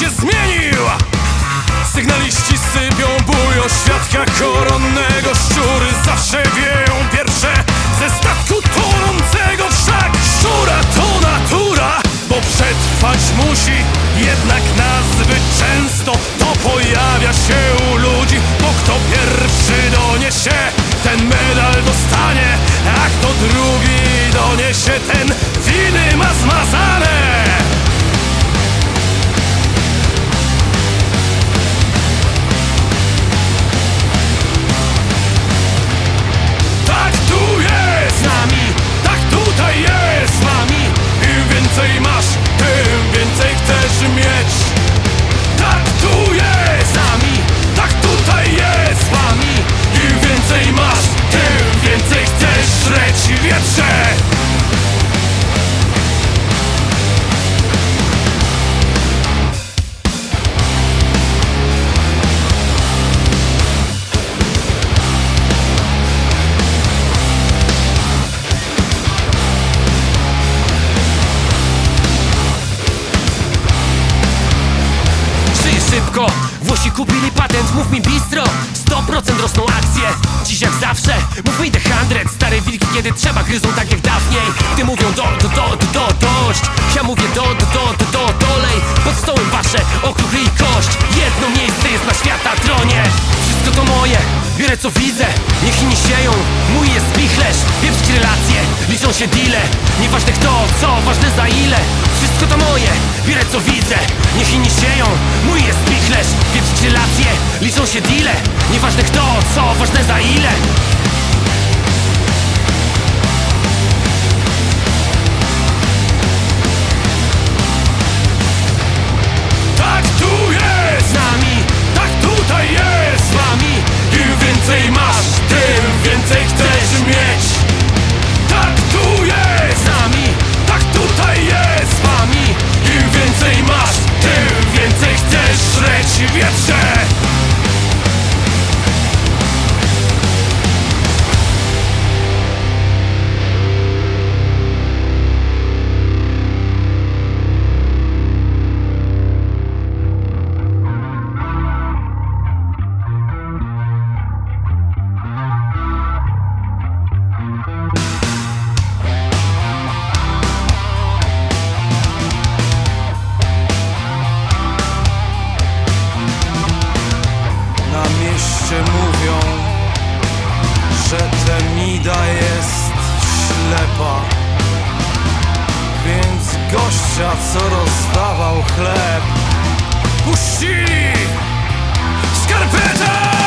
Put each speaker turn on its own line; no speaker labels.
się zmienił. Sygnaliści sypią bujo świadka koronnego. Szczury zawsze wieją pierwsze ze statku tonącego. Wszak szczura to natura, bo przetrwać musi. Jednak nazwy często to pojawia się u ludzi. Bo kto pierwszy doniesie, ten medal dostanie, a kto drugi doniesie, ten winy ma zmazane. Tak tu jest z nami, tak tutaj jest z nami. Im więcej masz, tym więcej chcesz mieć. Tak tu jest z nami, tak tutaj jest z wami. Im więcej masz, tym więcej chcesz żreć wietrze.
Szybko, Włosi kupili patent, mów mi bistro. 100% rosną akcje, dziś jak zawsze. Mów mi The 100, stare wilki kiedy trzeba gryzą tak jak dawniej. Ty mówią dość. Ja mówię dolej. Pod stołem wasze okruchy i kość. Jedno miejsce jest na świata tronie. Wszystko to moje, biorę co widzę. Niech inni sieją, mój jest spichlerz. Wieprzyć relacje, liczą się deale. Nieważne kto, co, ważne za ile. Wszystko to moje, biorę co widzę. Niech inni sieją, mój jest spichlerz. Wieprzyć relacje, liczą się deale. Nieważne kto, co, ważne za ile.
Tak tu jest z nami, tak tutaj jest z wami. Im więcej masz, tym więcej chcesz mieć. Tak tu jest z nami, tak tutaj jest z wami. Im więcej masz, tym więcej chcesz żreć wietrze. Mówią, że Temida jest ślepa, więc gościa, co rozdawał chleb, puścili w skarpetach.